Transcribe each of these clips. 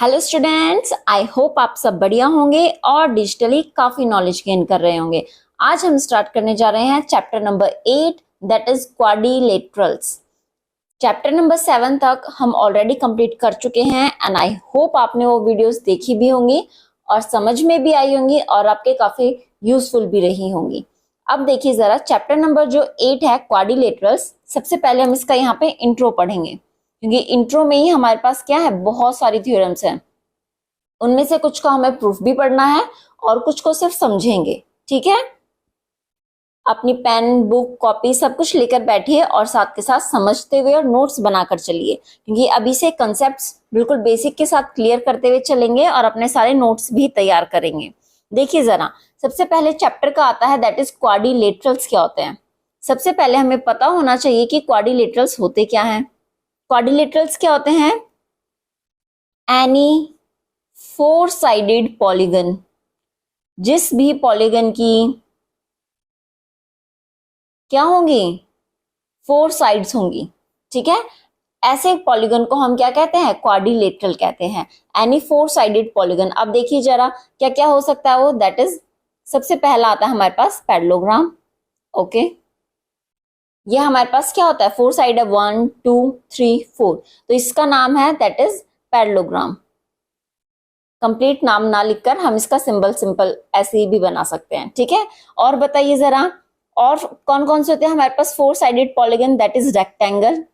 Hello students, I hope आप सब बढ़िया होंगे और डिजिटली काफी नॉलेज गेन कर रहे होंगे। आज हम स्टार्ट करने जा रहे हैं chapter number 8 that is quadrilaterals. Chapter number 7 तक हम ऑलरेडी कंप्लीट कर चुके हैं एंड आई होप आपने वो वीडियोस देखी भी होंगी और समझ में भी आई होंगी और आपके काफी यूजफुल भी रही होंगी। अब देखिए जरा चैप्टर नंबर जो 8 है क्वाड्रिलेटरल्स, सबसे पहले हम इसका यहाँ पे इंट्रो पढ़ेंगे क्योंकि इंट्रो में ही हमारे पास क्या है, बहुत सारी थ्योरम्स हैं। उनमें से कुछ का हमें प्रूफ भी पढ़ना है और कुछ को सिर्फ समझेंगे। ठीक है, अपनी पेन बुक कॉपी सब कुछ लेकर बैठिए और साथ के साथ समझते हुए और नोट्स बनाकर चलिए क्योंकि अभी से कंसेप्ट्स बिल्कुल बेसिक के साथ क्लियर करते हुए चलेंगे और अपने सारे नोट्स भी तैयार करेंगे। देखिए जरा, सबसे पहले चैप्टर का आता है दैट इज क्वाड्रिलेटरल्स क्या होते हैं। सबसे पहले हमें पता होना चाहिए कि क्वाड्रिलेटरल्स होते क्या हैं। क्वाड्रिलेटरल्स क्या होते हैं? एनी फोर साइडेड पॉलीगन, जिस भी पॉलीगन की क्या होंगी, फोर साइड्स होंगी। ठीक है, ऐसे पॉलीगन को हम क्या कहते हैं, क्वाड्रिलेटरल कहते हैं। Any four sided polygon. अब देखिए जरा क्या क्या हो सकता है वो, दैट इज सबसे पहला आता है हमारे पास पैरेललोग्राम। ओके, ये हमारे पास क्या होता है, फोर साइड है, 1 2 3 4, तो इसका नाम है दैट इज पैरेललोग्राम। कंप्लीट नाम ना लिखकर हम इसका सिंबल सिंपल ऐसे ही भी बना सकते हैं। ठीक है, और बताइए जरा और कौन कौन से होते हैं हमारे पास four sided polygon, that is rectangle.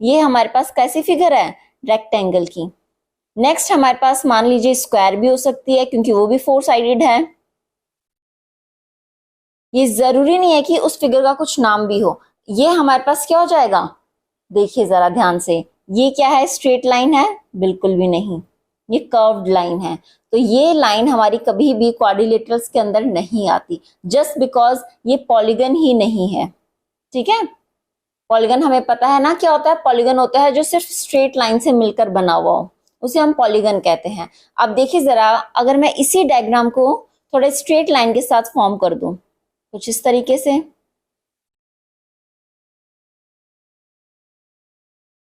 ये हमारे पास कैसी फिगर है, रेक्टेंगल की। नेक्स्ट हमारे पास मान लीजिए स्क्वायर भी हो सकती है क्योंकि वो भी फोर साइडेड है। ये जरूरी नहीं है कि उस फिगर का कुछ नाम भी हो। ये हमारे पास क्या हो जाएगा, देखिए जरा ध्यान से, ये क्या है, स्ट्रेट लाइन है? बिल्कुल भी नहीं, ये कर्व्ड लाइन है। तो ये लाइन हमारी कभी भी क्वाड्रिलेटरल्स के अंदर नहीं आती, जस्ट बिकॉज ये पॉलीगन ही नहीं है। ठीक है, पॉलीगन हमें पता है ना क्या होता है, पॉलीगन होता है जो सिर्फ स्ट्रेट लाइन से मिलकर बना हुआ हो, उसे हम पॉलीगन कहते हैं। अब देखिए जरा, अगर मैं इसी डायग्राम को थोड़े स्ट्रेट लाइन के साथ फॉर्म कर दूं कुछ इस तरीके से,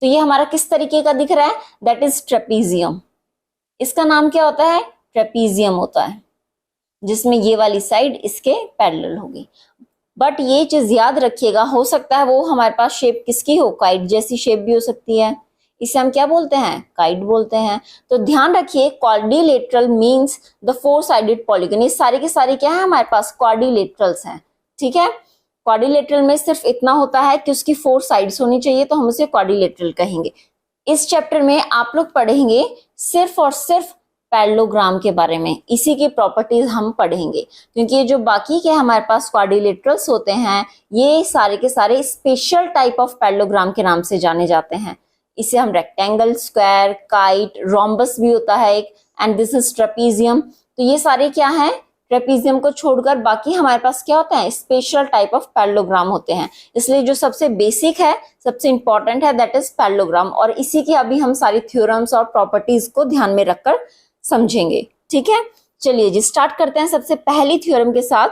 तो ये हमारा किस तरीके का दिख रहा है, दैट इज ट्रेपीजियम। इसका नाम क्या होता है, ट्रेपीजियम होता है, जिसमें ये वाली साइड इसके पैरेलल होगी। बट ये चीज याद रखिएगा, हो सकता है वो हमारे पास शेप किसकी हो, काइट जैसी शेप भी हो सकती है। इसे हम क्या बोलते हैं, काइट बोलते हैं। तो ध्यान रखिए, quadrilateral means the four sided polygon. ये सारे के सारे क्या है हमारे पास, क्वाड्रिलेटरल्स हैं। ठीक है, क्वाड्रिलेटरल में सिर्फ इतना होता है कि उसकी फोर साइड्स होनी चाहिए, तो हम उसे क्वाड्रिलेटरल कहेंगे। इस चैप्टर में आप लोग पढ़ेंगे सिर्फ और सिर्फ पैरेललोग्राम के बारे में, इसी की प्रॉपर्टीज हम पढ़ेंगे क्योंकि ये जो बाकी के हमारे पास क्वाड्रिलेटरल्स होते हैं ये सारे के सारे स्पेशल टाइप ऑफ पैरेललोग्राम के नाम से जाने जाते हैं। इसे हम रेक्टेंगल, स्क्वायर, काइट, रोम्बस भी होता है एक, एंड दिस इज ट्रेपीजियम। तो ये सारे क्या है, ट्रेपीजियम को छोड़कर बाकी हमारे पास क्या होता है, स्पेशल टाइप ऑफ पैरेललोग्राम होते हैं। इसलिए जो सबसे बेसिक है, सबसे इंपॉर्टेंट है, दैट इज पैरेललोग्राम, और इसी की अभी हम सारी थ्योरम्स और प्रॉपर्टीज को ध्यान में रखकर समझेंगे। ठीक है, चलिए जी स्टार्ट करते हैं सबसे पहली थ्योरम के साथ।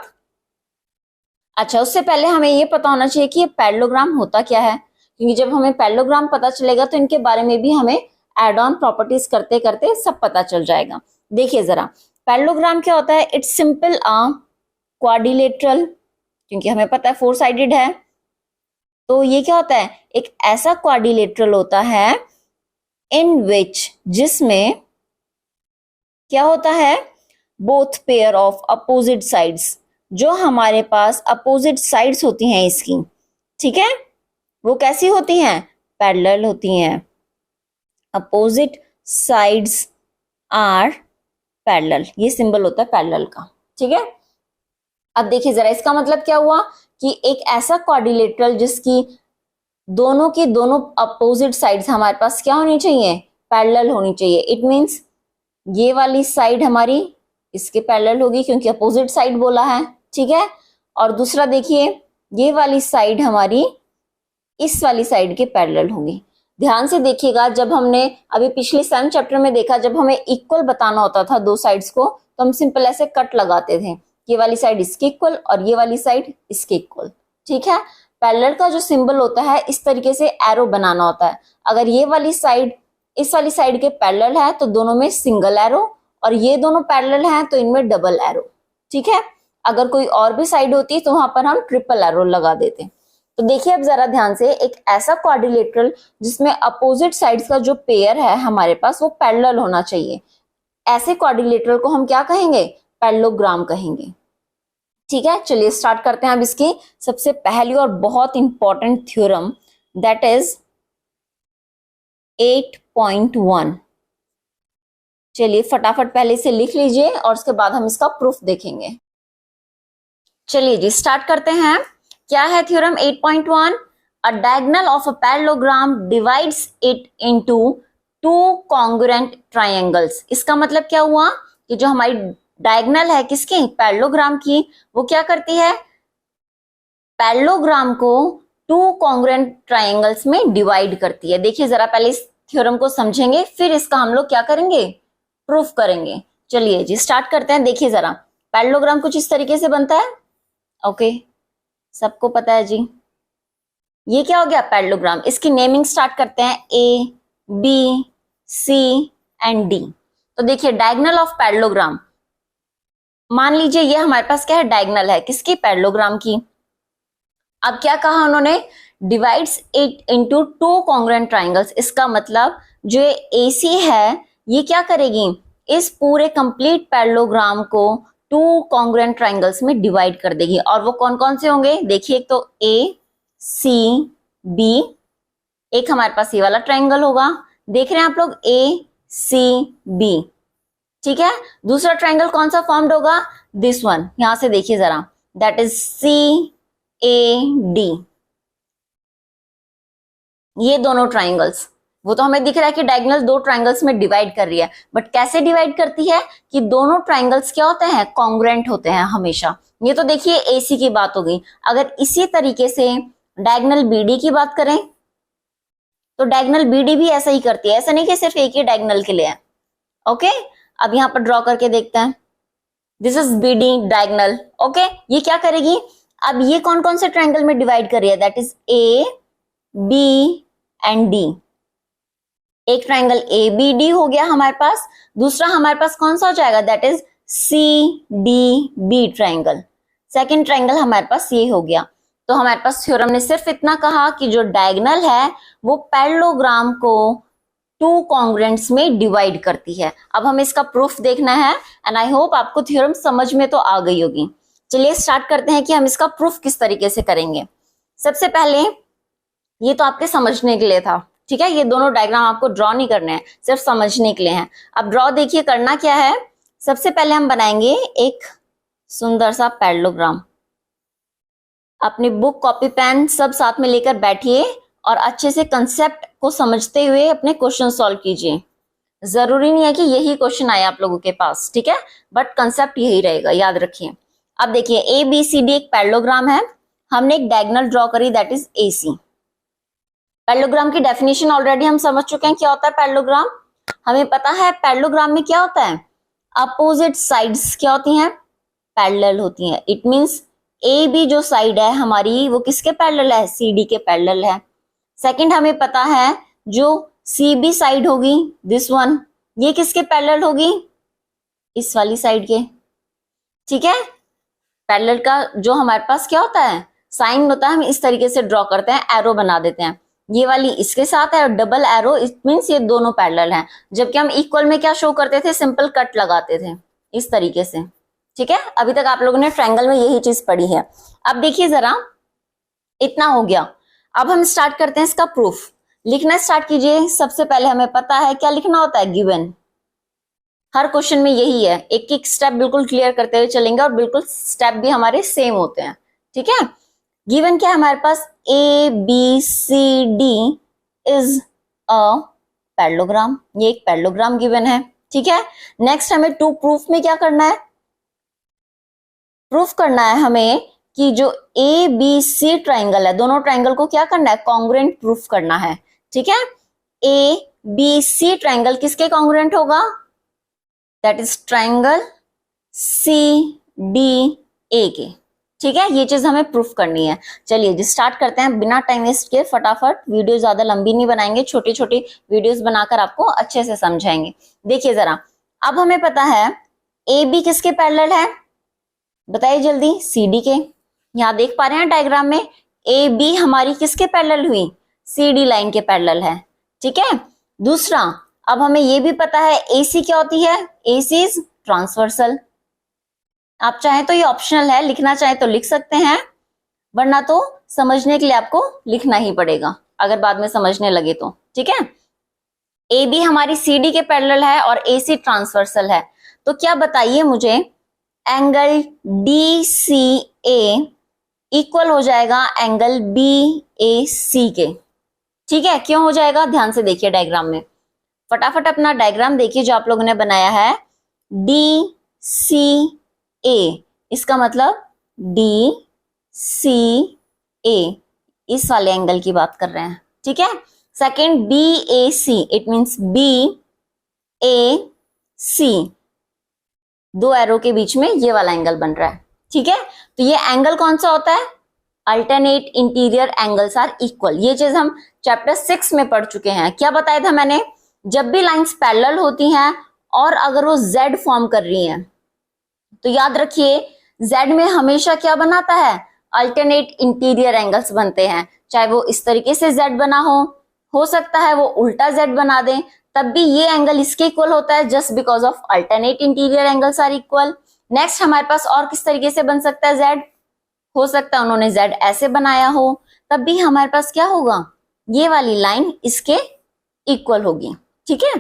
अच्छा, उससे पहले हमें ये पता होना चाहिए कि ये पैरेललोग्राम होता क्या है, क्योंकि जब हमें पैरेललोग्राम पता चलेगा तो इनके बारे में भी हमें एड ऑन प्रॉपर्टीज करते करते सब पता चल जाएगा। देखिए जरा, पैरेललोग्राम क्या होता है, इट्स सिंपल क्वाड्रिलेटरल, क्योंकि हमें पता है फोर साइडेड है। तो ये क्या होता है, एक ऐसा क्वाड्रिलेटरल होता है इन विच, जिसमें क्या होता है, both pair of opposite sides, जो हमारे पास अपोजिट साइड्स होती हैं इसकी, ठीक है, वो कैसी होती हैं, पैरेलल होती हैं। अपोजिट साइड्स आर पैरेलल, ये सिंबल होता है पैरेलल का। ठीक है, अब देखिए जरा, इसका मतलब क्या हुआ कि एक ऐसा क्वाड्रिलेटरल जिसकी दोनों की दोनों अपोजिट साइड्स हमारे पास क्या होनी चाहिए, पैरेलल होनी चाहिए। इट मींस ये वाली साइड हमारी इसके पैरेलल होगी क्योंकि अपोजिट साइड बोला है। ठीक है, और दूसरा देखिए, ये वाली साइड हमारी इस वाली साइड के पैरेलल होगी। ध्यान से देखिएगा, जब हमने अभी पिछले 7 चैप्टर में देखा, जब हमें इक्वल बताना होता था दो साइड्स को, तो हम सिंपल ऐसे कट लगाते थे, ये वाली साइड इसके इक्वल और ये वाली साइड इसके इक्वल। ठीक है, पैरेलल का जो सिंबल होता है इस तरीके से एरो बनाना होता है। अगर ये वाली साइड इस वाली साइड के पैरेलल है तो दोनों में सिंगल एरो, और ये दोनों पैरेलल हैं तो इनमें डबल एरो। ठीक है, अगर कोई और भी साइड होती तो वहां पर हम ट्रिपल एरो लगा देते। तो देखिए अब जरा ध्यान से, एक ऐसा क्वाड्रिलेटरल जिसमें अपोजिट साइड्स का जो पेयर है हमारे पास वो पैरेलल होना चाहिए, ऐसे क्वाड्रिलेटरल को हम क्या कहेंगे? पैरेललोग्राम कहेंगे। ठीक है, चलिए स्टार्ट करते हैं अब इसकी सबसे पहली और बहुत इंपॉर्टेंट थ्योरम, दैट इज 8.1। चलिए फटाफट पहले इसे लिख लीजिए और उसके बाद हम इसका प्रूफ देखेंगे। चलिए जी स्टार्ट करते हैं। क्या है theorem 8.1? A diagonal of a parallelogram divides it into two congruent triangles. इसका मतलब क्या हुआ कि जो हमारी डायगोनल है किसकी? पैरेललोग्राम की, वो क्या करती है? पैरेललोग्राम को टू कॉन्ग्रुएंट ट्रायंगल्स में डिवाइड करती है। देखिए जरा पहले इस थ्योरम को समझेंगे, फिर इसका हम लोग क्या करेंगे? प्रूफ करेंगे। चलिए जी स्टार्ट करते हैं। देखिए जरा, पैरेललोग्राम कुछ इस तरीके से बनता है। ओके, सबको पता है जी। ये क्या हो गया? पैरेललोग्राम। इसकी नेमिंग स्टार्ट करते हैं, ए, बी, सी एंड डी। तो देखिए डायगोनल ऑफ पैरेललोग्राम, मान लीजिए ये हमारे पास क्या है? डायगोनल है किसकी? पैरेललोग्राम की। अब क्या कहा उन्होंने? Divides it into two congruent triangles. इसका मतलब जो AC है ये क्या करेगी? इस पूरे कंप्लीट पैरेललोग्राम को टू कॉन्ग्रुएंट ट्रायंगल्स में डिवाइड कर देगी। और वो कौन कौन से होंगे? देखिए एक तो A, C, B, एक हमारे पास ये वाला ट्रायंगल होगा, देख रहे हैं आप लोग, A, C, B। ठीक है, दूसरा ट्रायंगल कौन सा फॉर्म्ड होगा? दिस वन, यहां से देखिए जरा, दैट इज CAD। ये दोनों ट्रायंगल्स, वो तो हमें दिख रहा है कि डायगोनल दो ट्रायंगल्स में डिवाइड कर रही है, बट कैसे डिवाइड करती है कि दोनों ट्रायंगल्स क्या होते हैं? कॉन्ग्रुएंट होते हैं हमेशा। ये तो देखिए AC की बात हो गई। अगर इसी तरीके से डायगोनल BD की बात करें तो डायगोनल BD भी ऐसा ही करती है, ऐसा नहीं कि सिर्फ एक ही डायगोनल के लिए है। ओके, अब यहां पर ड्रॉ करके देखते हैं। This is BD diagonal. Okay, ये क्या करेगी? अब ये कौन कौन से ट्रायंगल में डिवाइड कर रही है? That is A, B and D। एक ट्रायंगल ABD हो गया हमारे पास, दूसरा हमारे पास कौन सा हो जाएगा? That is CDB triangle. Second triangle हमारे पास ये हो गया। तो हमारे पास थ्योरम ने सिर्फ इतना कहा कि जो डायगोनल है वो पैरेललोग्राम को टू कॉन्ग्रुएंट्स में डिवाइड करती है। अब हमें इसका प्रूफ देखना है एंड आई होप आपको थ्योरम समझ में तो आ गई होगी। चलिए स्टार्ट करते हैं कि हम इसका प्रूफ किस तरीके से करेंगे। सबसे पहले ये तो आपके समझने के लिए था, ठीक है, ये दोनों डायग्राम आपको ड्रॉ नहीं करने हैं, सिर्फ समझने के लिए हैं। अब ड्रॉ देखिए करना क्या है। सबसे पहले हम बनाएंगे एक सुंदर सा पैरेललोग्राम। अपनी बुक, कॉपी, पेन सब साथ में लेकर बैठिए और अच्छे से कंसेप्ट को समझते हुए अपने क्वेश्चन सॉल्व कीजिए। जरूरी नहीं है कि यही क्वेश्चन आए आप लोगों के पास, ठीक है, बट कंसेप्ट यही रहेगा, याद रखिए। अब देखिए ABCD एक पैरेललोग्राम है, हमने एक डायगोनल ड्रॉ करी दैट इज AC। पैरेललोग्राम की डेफिनेशन ऑलरेडी हम समझ चुके हैं क्या होता है पैरेललोग्राम। हमें पता है पैरेललोग्राम में क्या होता है? अपोजिट साइड्स क्या होती हैं? पैरेलल होती हैं। इट मींस AB जो साइड है हमारी वो किसके पैरेलल है? CD के पैरेलल है। सेकंड हमें पता है जो CB साइड होगी, दिस वन, ये किसके पैरेलल होगी? इस वाली साइड के। ठीक है, पैरेलल का जो हमारे पास क्या होता है? साइन होता है, हम इस तरीके से ड्रॉ करते हैं, एरो बना देते हैं। ये वाली इसके साथ है और डबल एरो, इट मींस ये दोनों पैरेलल हैं। जबकि हम इक्वल में क्या शो करते थे? सिंपल कट लगाते थे इस तरीके से। ठीक है, अभी तक आप लोगों ने ट्रायंगल में यही चीज पढ़ी है। अब देखिए जरा, इतना हो गया। अब हम स्टार्ट करते हैं इसका प्रूफ। लिखना स्टार्ट कीजिए। सबसे पहले हमें पता है क्या लिखना होता है? गिवन। हर क्वेश्चन में यही है, एक एक स्टेप बिल्कुल क्लियर करते हुए चलेंगे और बिल्कुल स्टेप भी हमारे सेम होते हैं। ठीक है, गिवन क्या है हमारे पास? ABCD is a parallelogram. ये एक पैरेललोग्राम गिवन है। ठीक है, नेक्स्ट हमें टू प्रूफ में क्या करना है? प्रूफ करना है हमें कि जो ABC ट्राइंगल है, दोनों ट्राइंगल को क्या करना है? कॉन्ग्रुएंट प्रूफ करना है। ठीक है, ABC ट्राइंगल किसके कॉन्ग्रुएंट होगा? दैट इज ट्राइंगल CDA के। ठीक है, ये चीज हमें प्रूफ करनी है। चलिए जी स्टार्ट करते हैं बिना टाइम वेस्ट के, फटाफट। वीडियो ज्यादा लंबी नहीं बनाएंगे, छोटी छोटी वीडियोस बनाकर आपको अच्छे से समझाएंगे। देखिए जरा, अब हमें पता है ए बी किसके पैरेलल है, बताइए जल्दी, सी डी के। यहाँ देख पा रहे हैं डायग्राम में, ए बी हमारी किसके पैरेलल हुई, सी डी लाइन के पैरेलल है। ठीक है, दूसरा अब हमें ये भी पता है ए सी क्या होती है, ए सी इज ट्रांसवर्सल। आप चाहें तो ये ऑप्शनल है, लिखना चाहे तो लिख सकते हैं, वरना तो समझने के लिए आपको लिखना ही पड़ेगा अगर बाद में समझने लगे तो। ठीक है, ए बी हमारी सी डी के पैरेलल है और ए सी ट्रांसवर्सल है। तो क्या बताइए मुझे, एंगल डी सी ए इक्वल हो जाएगा एंगल बी ए सी के। ठीक है, क्यों हो जाएगा, ध्यान से देखिए डायग्राम में, फटाफट अपना डायग्राम देखिए जो आप लोगों ने बनाया है। डी सी ए, इसका मतलब डी सी ए, इस वाले एंगल की बात कर रहे हैं। ठीक है, second B A C, it means B A C, दो एरो के बीच में ये वाला एंगल बन रहा है। ठीक है, तो ये एंगल कौन सा होता है, alternate interior angles are equal. ये चीज हम चैप्टर 6 में पढ़ चुके हैं। क्या बताया था मैंने, जब भी लाइंस पैरेलल होती हैं और अगर वो जेड फॉर्म कर रही हैं, तो याद रखिए जेड में हमेशा क्या बनाता है, अल्टरनेट इंटीरियर एंगल्स बनते हैं। चाहे वो इस तरीके से जेड बना हो सकता है वो उल्टा जेड बना दें, तब भी ये एंगल इसके इक्वल होता है, just because of alternate interior angles are equal. Next हमारे पास और किस तरीके से बन सकता है जेड, हो सकता है उन्होंने जेड ऐसे बनाया हो, तब भी हमारे पास क्या होगा, ये वाली लाइन इसके इक्वल होगी। ठीक है,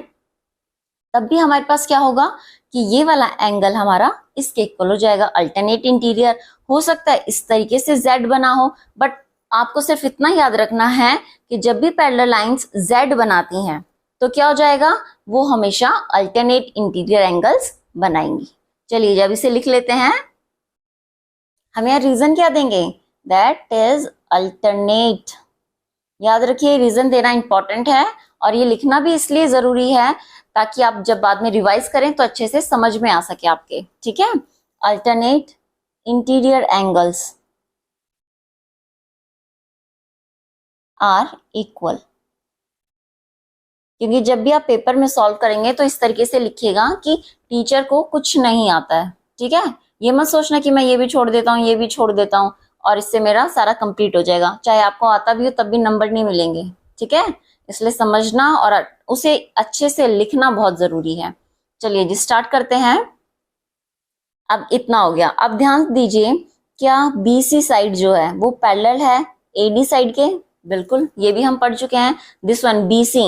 तब भी हमारे पास क्या होगा कि ये वाला एंगल हमारा इसके इक्वल हो जाएगा। अल्टरनेट इंटीरियर हो सकता है इस तरीके से जेड बना हो, बट आपको सिर्फ इतना याद रखना है कि जब भी पैरेलल लाइंस जेड बनाती हैं तो क्या हो जाएगा, वो हमेशा अल्टरनेट इंटीरियर एंगल्स बनाएंगी। चलिए जब इसे लिख लेते हैं, हम यहाँ रीजन क्या देंगे, दैट इज अल्टरनेट। याद रखिए रीजन देना इंपॉर्टेंट है, और ये लिखना भी इसलिए जरूरी है ताकि आप जब बाद में रिवाइज करें तो अच्छे से समझ में आ सके आपके। ठीक है, alternate interior angles are equal, क्योंकि जब भी आप पेपर में सॉल्व करेंगे तो इस तरीके से लिखिएगा कि टीचर को कुछ नहीं आता है। ठीक है, ये मत सोचना कि मैं ये भी छोड़ देता हूँ, ये भी छोड़ देता हूँ और इससे मेरा सारा कंप्लीट हो जाएगा। चाहे आपको आता भी हो तब भी नंबर नहीं मिलेंगे। ठीक है, इसलिए समझना और उसे अच्छे से लिखना बहुत जरूरी है। चलिए जी स्टार्ट करते हैं। अब इतना हो गया, अब ध्यान दीजिए, क्या बीसी साइड जो है वो पैरेलल है एडी साइड के, बिल्कुल, ये भी हम पढ़ चुके हैं। दिस वन बीसी,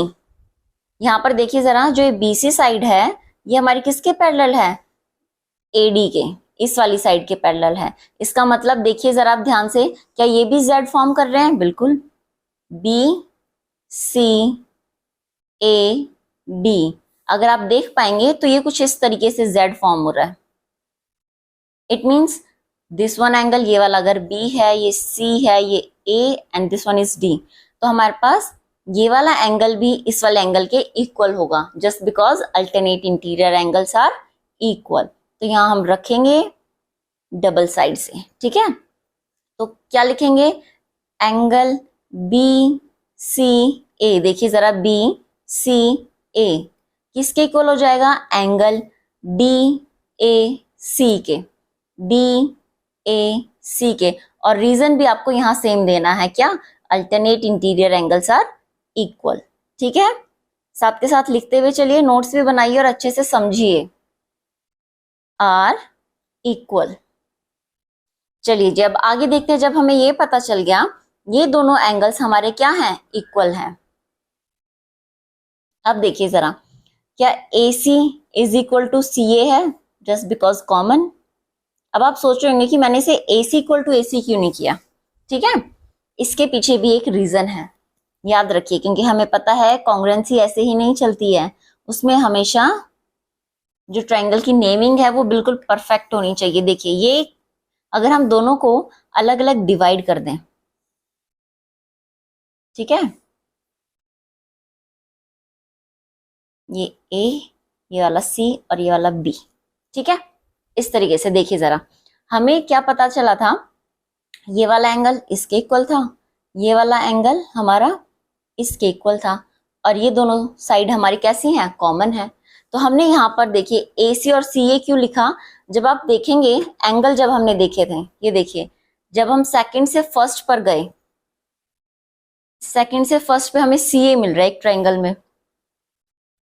यहाँ पर देखिए जरा, जो ये बीसी साइड है ये हमारी किसके पैरेलल है, एडी के, इस वाली साइड के पैरेलल है। इसका मतलब देखिए जरा आप ध्यान से, क्या ये भी जेड फॉर्म कर रहे हैं, बिल्कुल, बी सी ए डी, अगर आप देख पाएंगे तो ये कुछ इस तरीके से जेड फॉर्म हो रहा है। It means this one angle, ये वाला अगर बी है, ये सी है, ये A and this one is D, तो हमारे पास ये वाला एंगल भी इस वाले एंगल के इक्वल होगा, just because alternate interior angles are equal. तो यहाँ हम रखेंगे डबल साइड से। ठीक है, तो क्या लिखेंगे, एंगल बी सी ए, देखिए जरा बी सी ए किसके इक्वल हो जाएगा, एंगल डी ए सी के, डी ए सी के। और रीजन भी आपको यहाँ सेम देना है, क्या, alternate interior angles are equal. ठीक है, साथ के साथ लिखते हुए चलिए, नोट्स भी बनाइए और अच्छे से समझिए, आर इक्वल। चलिए जब आगे देखते हैं, जब हमें ये पता चल गया ये दोनों एंगल्स हमारे क्या हैं, इक्वल हैं, अब देखिए जरा, क्या AC is equal to CA है, जस्ट बिकॉज कॉमन। अब आप सोच रहे होंगे कि मैंने इसे AC इक्वल टू AC क्यों नहीं किया। ठीक है, इसके पीछे भी एक रीजन है, याद रखिए, क्योंकि हमें पता है कॉन्ग्रुएंसी ऐसे ही नहीं चलती है, उसमें हमेशा जो ट्रायंगल की नेमिंग है वो बिल्कुल परफेक्ट होनी चाहिए। देखिए ये अगर हम दोनों को अलग अलग डिवाइड कर दें, ठीक है, ये A, ये वाला C और ये वाला B, ठीक है, इस तरीके से देखिए जरा, हमें क्या पता चला था ये वाला एंगल इसके इक्वल था, ये वाला एंगल हमारा इसके इक्वल था, और ये दोनों साइड हमारी कैसी हैं, कॉमन है। तो हमने यहाँ पर देखिए AC और CA क्यों लिखा, जब आप देखेंगे एंगल जब हमने देखे थे, ये देखिए जब हम सेकंड से फर्स्ट पर गए, सेकंड से फर्स्ट पे हमें CA मिल रहा है एक ट्रायंगल में,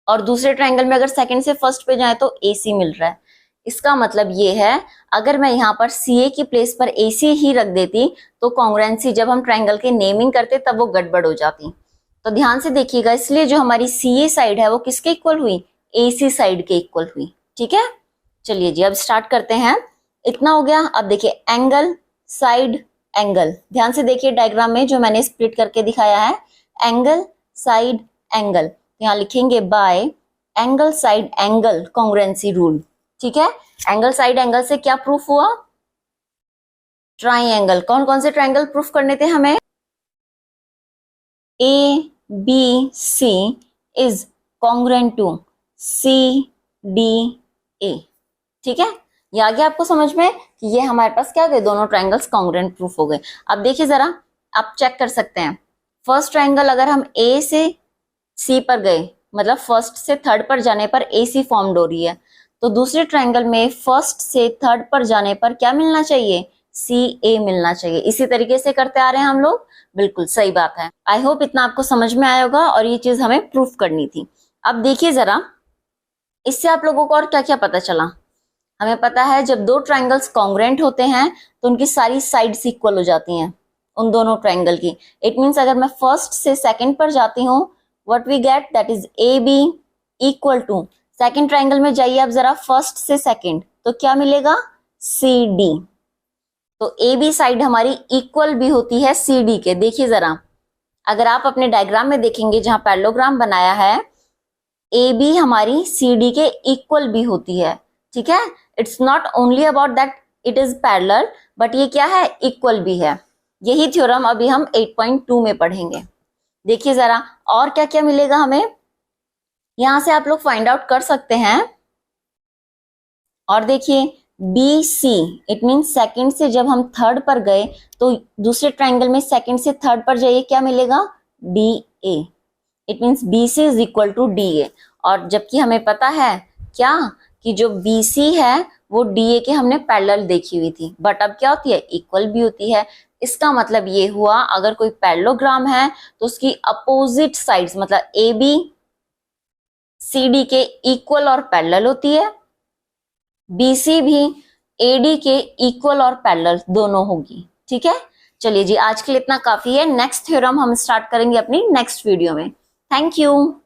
और दूसरे ट्रायंगल में अगर सेकंड से फर्स्ट पे जाए तो AC मिल रहा है। इसका मतलब ये है अगर मैं यहाँ पर CA की प्लेस पर AC ही रख देती तो कॉन्ग्रुएंसी जब हम ट्रायंगल के नेमिंग करते तब वो गड़बड़ हो जाती। तो ध्यान से देखिएगा, इसलिए जो हमारी CA साइड है वो किसके इक्वल हुई, AC साइड के इक्वल हुई। ठीक है, चलिए जी अब स्टार्ट करते हैं। इतना हो गया। अब देखिए एंगल साइड एंगल, ध्यान से देखिए डायग्राम में जो मैंने स्प्लिट करके दिखाया है, एंगल साइड एंगल, यहाँ लिखेंगे bye angle side angle congruency rule. ठीक है, एंगल साइड एंगल से क्या प्रूफ हुआ, ट्राइंगल। कौन कौन से ट्राइंगल प्रूफ करने थे हमें, ABC is congruent to CDA। ठीक है, ये आ गया आपको समझ में कि ये हमारे पास क्या गए, दोनों ट्राइंगल्स कॉन्ग्रुएंट प्रूफ हो गए। अब देखिए जरा, आप चेक कर सकते हैं, फर्स्ट ट्राइंगल अगर हम A से C पर गए, मतलब फर्स्ट से थर्ड पर जाने पर AC फॉर्म्ड हो रही है, तो दूसरे ट्राइंगल में फर्स्ट से थर्ड पर जाने पर क्या मिलना चाहिए, CA मिलना चाहिए। इसी तरीके से करते आ रहे हैं हम लोग, बिल्कुल सही बात है। आई होप इतना आपको समझ में आया होगा, और ये चीज हमें प्रूफ करनी थी। अब देखिए जरा, इससे आप लोगों को और क्या क्या पता चला। हमें पता है जब दो ट्राइंगल्स कॉन्ग्रुएंट होते हैं तो उनकी सारी साइड्स इक्वल हो जाती हैं उन दोनों ट्राइंगल की। इट मीन्स अगर मैं फर्स्ट से सेकंड पर जाती हूँ, what we get, that is AB equal to, second triangle में जाइए आप जरा फर्स्ट से सेकंड, तो क्या मिलेगा, CD। तो AB साइड हमारी इक्वल भी होती है CD के। देखिए जरा, अगर आप अपने डायग्राम में देखेंगे जहां पैरेललोग्राम बनाया है, AB हमारी CD के इक्वल भी होती है। ठीक है, it's not only about that it is parallel, but ये क्या है, इक्वल भी है। यही थ्योरम अभी हम 8.2 में पढ़ेंगे। देखिए जरा और क्या क्या मिलेगा हमें, यहां से आप लोग फाइंड आउट कर सकते हैं। और देखिए BC, इट मीन सेकंड से जब हम थर्ड पर गए तो दूसरे ट्राइंगल में सेकंड से थर्ड पर जाइए, क्या मिलेगा, DA। It means BC is equal to DA। और जबकि हमें पता है क्या कि जो BC है वो DA के हमने पैरेलल देखी हुई थी, बट अब क्या होती है, इक्वल भी होती है। इसका मतलब ये हुआ अगर कोई पैरेललोग्राम है तो उसकी अपोजिट साइड्स, मतलब AB CD के इक्वल और पैरेलल होती है, BC भी AD के इक्वल और पैरेलल दोनों होगी। ठीक है, चलिए जी आज के लिए इतना काफी है। नेक्स्ट थ्योरम हम स्टार्ट करेंगे अपनी नेक्स्ट वीडियो में। Thank you.